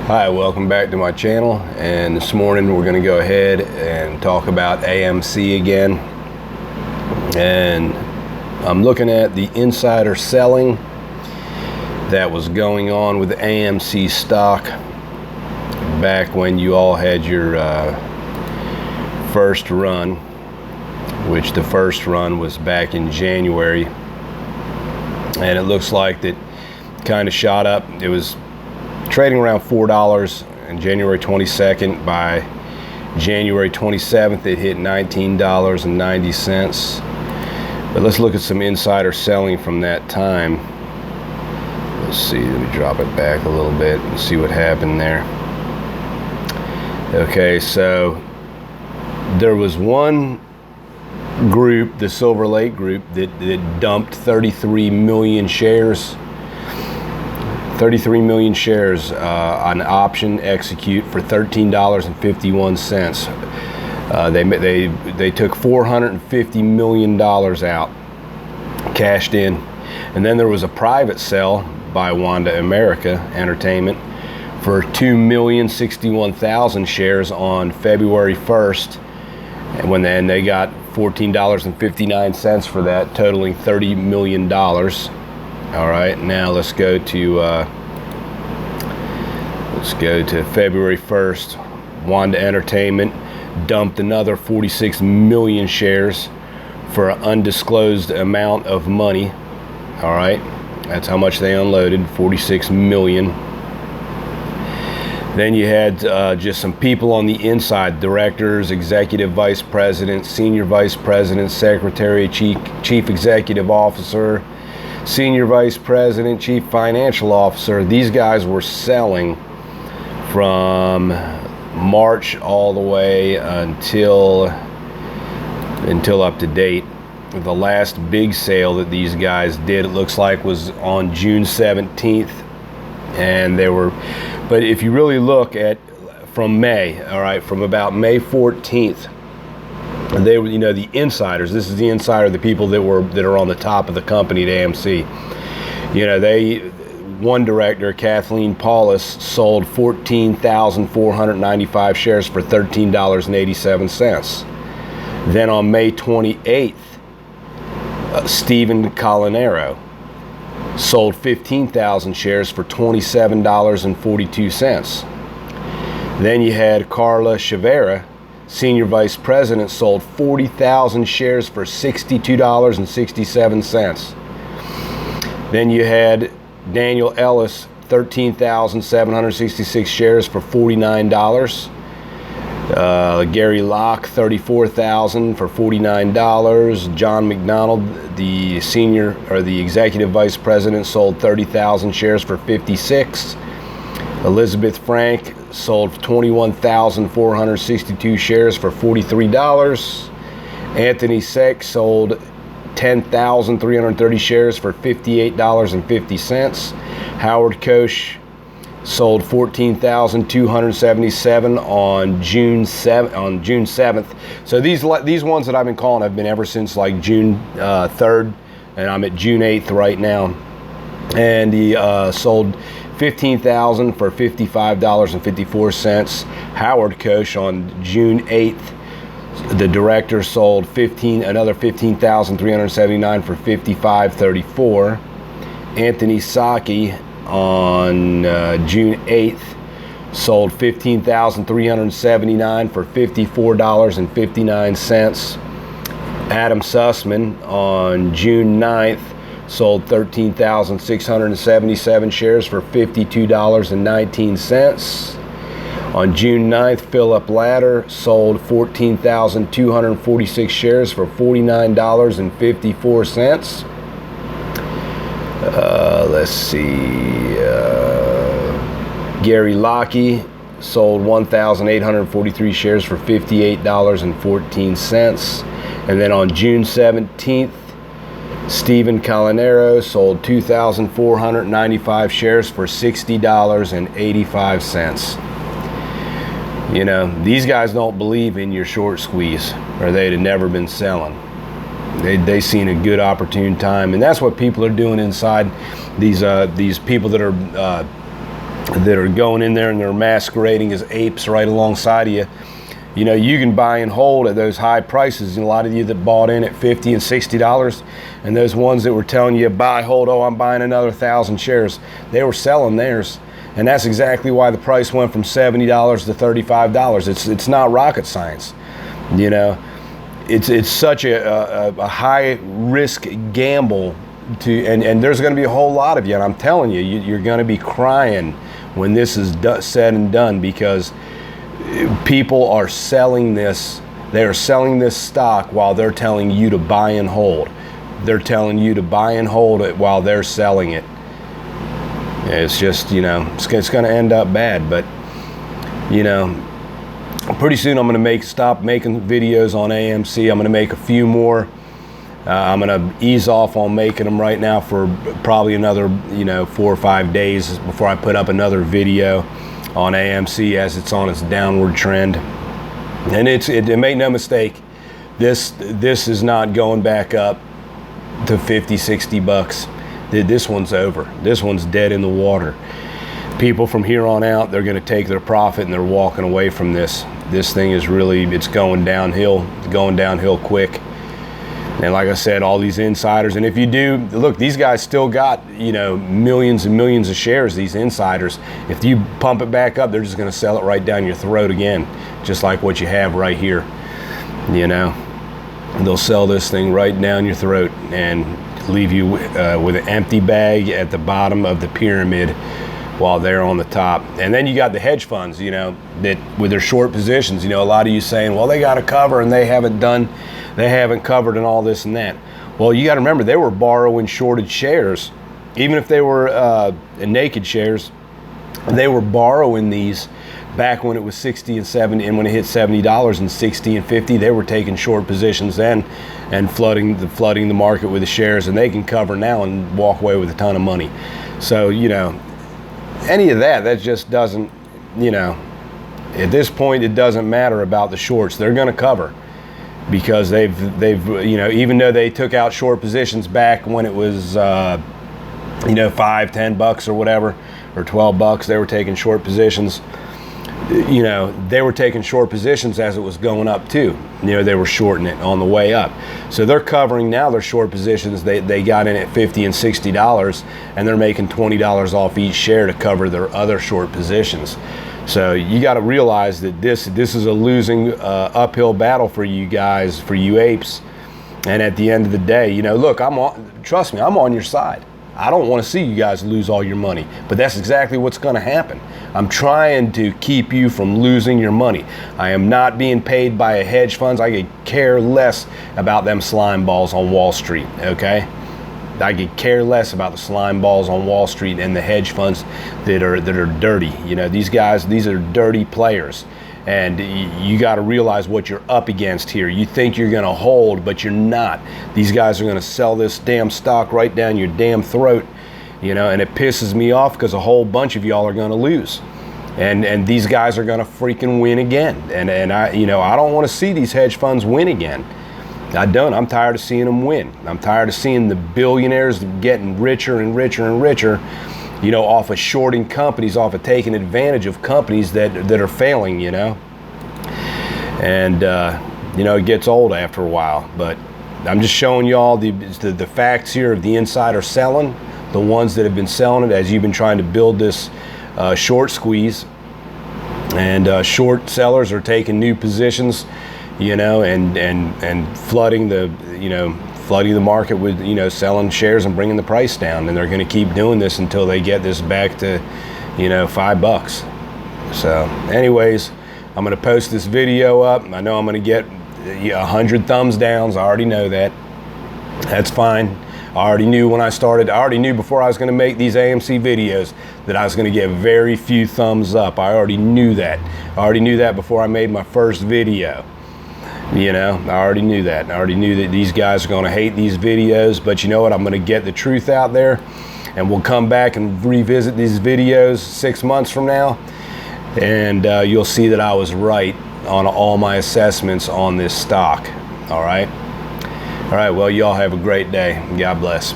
Hi, welcome back to my channel, and this morning we're going to go ahead and talk about AMC again. And I'm looking at the insider selling that was going on with the AMC stock back when you all had your first run, which the first run was back in January, and it looks like that kind of shot up. It was trading around $4 on January 22nd. By January 27th, it hit $19.90. But let's look at some insider selling from that time. Let's see, let me drop it back a little bit and see what happened there. Okay, so there was one group, the Silver Lake group, that dumped 33 million shares. 33 million shares on option execute for $13.51. They took $450 million out, cashed in, and then there was a private sell by Wanda America Entertainment for 2,061,000 shares on February 1st, and then they got $14.59 for that, totaling $30 million. All right, now let's go to February 1st. Wanda Entertainment dumped another 46 million shares for an undisclosed amount of money. All right, that's how much they unloaded, 46 million. Then you had just some people on the inside: directors, executive vice president, senior vice president, secretary, chief executive officer, senior vice president, chief financial officer. These guys were selling from March all the way until up to date. The last big sale that these guys did, it looks like, was on June 17th, and they were, but if you really look at from May, all right, from about May 14th, they were, the insiders. This is the insider, the people that are on the top of the company at AMC. One director, Kathleen Paulus, sold 14,495 shares for $13.87. Then on May 28th, Stephen Colanero sold 15,000 shares for $27.42. Then you had Carla Chavera, senior vice president, sold 40,000 shares for $62.67. Then you had Daniel Ellis, 13,766 shares for $49. Gary Locke, 34,000 for $49. John McDonald, the executive vice president, sold 30,000 shares for $56. Elizabeth Frank sold 21,462 shares for $43. Anthony Seck sold 10,330 shares for $58.50. Howard Koch sold 14,277 on June 7th. So these ones that I've been calling have been ever since like June 3rd, and I'm at June 8th right now. And he sold 15,000 for $55.54. Howard Koch on June 8th, the director, sold another 15,379 for $55.34. Anthony Saki on June 8th sold 15,379 for $54.59. Adam Sussman on June 9th sold 13,677 shares for $52.19. On June 9th, Philip Ladder sold 14,246 shares for $49.54. Let's see. Gary Locke sold 1,843 shares for $58.14. And then on June 17th, Stephen Colanero sold 2,495 shares for $60.85. These guys don't believe in your short squeeze, or they'd have never been selling. They seen a good opportune time, and that's what people are doing inside. These people that are that are going in there and they're masquerading as apes right alongside of you. You know, you can buy and hold at those high prices. And a lot of you that bought in at $50 and $60, and those ones that were telling you buy, hold, oh, I'm buying another 1,000 shares, they were selling theirs. And that's exactly why the price went from $70 to $35. It's not rocket science. You know, it's such a high risk gamble and there's going to be a whole lot of you, and I'm telling you, you're going to be crying when this is said and done, because people are selling this. They are selling this stock while they're telling you to buy and hold. They're telling you to buy and hold it while they're selling it. It's just, you know, it's going to end up bad. But, you know, pretty soon I'm going to stop making videos on AMC. I'm going to make a few more. I'm going to ease off on making them right now for probably another, 4 or 5 days before I put up another video on AMC, as it's on its downward trend. And it make no mistake, this is not going back up to 50, 60 bucks. This one's over. This one's dead in the water. People from here on out, they're going to take their profit and they're walking away from this. This thing is really, it's going downhill quick. And like I said, all these insiders, and if you do, look, these guys still got, millions and millions of shares, these insiders. If you pump it back up, they're just going to sell it right down your throat again, just like what you have right here, They'll sell this thing right down your throat and leave you with an empty bag at the bottom of the pyramid while they're on the top. And then you got the hedge funds, that with their short positions, a lot of you saying, well, they got to cover and they haven't covered and all this and that. Well, you got to remember, they were borrowing shorted shares. Even if they were naked shares, they were borrowing these back when it was 60 and 70, and when it hit $70 and 60 and 50, they were taking short positions then and flooding the market with the shares, and they can cover now and walk away with a ton of money. So, any of that just doesn't, at this point, it doesn't matter about the shorts. They're going to cover, because they've even though they took out short positions back when it was $5, $10 or whatever, or $12, they were taking short positions. They were taking short positions as it was going up too. They were shorting it on the way up. So they're covering now their short positions. They got in at $50 and $60, and they're making $20 off each share to cover their other short positions. So you got to realize that this is a losing uphill battle for you guys, for you apes. And at the end of the day, look, trust me, I'm on your side. I don't want to see you guys lose all your money, but that's exactly what's going to happen. I'm trying to keep you from losing your money. I am not being paid by a hedge funds. I could care less about them slime balls on Wall Street, okay? I could care less about the slime balls on Wall Street and the hedge funds that are dirty. These guys, these are dirty players. And you got to realize what you're up against here. You think you're going to hold, but you're not. These guys are going to sell this damn stock right down your damn throat, and it pisses me off because a whole bunch of y'all are going to lose. And these guys are going to freaking win again. And I don't want to see these hedge funds win again. I don't. I'm tired of seeing them win. I'm tired of seeing the billionaires getting richer and richer and richer, off of shorting companies, off of taking advantage of companies that are failing, And, it gets old after a while. But I'm just showing y'all the facts here of the insider selling, the ones that have been selling it as you've been trying to build this short squeeze. And short sellers are taking new positions, and flooding the market with, selling shares and bringing the price down. And they're going to keep doing this until they get this back to, $5. So anyways, I'm going to post this video up. I know I'm going to get 100 thumbs downs. I already know that. That's fine. I already knew when I started. I already knew before I was going to make these AMC videos that I was going to get very few thumbs up. I already knew that. I already knew that before I made my first video. I already knew that. I already knew that these guys are going to hate these videos, but you know what? I'm going to get the truth out there, and we'll come back and revisit these videos 6 months from now, and you'll see that I was right on all my assessments on this stock. All right? All right, well, y'all have a great day. God bless.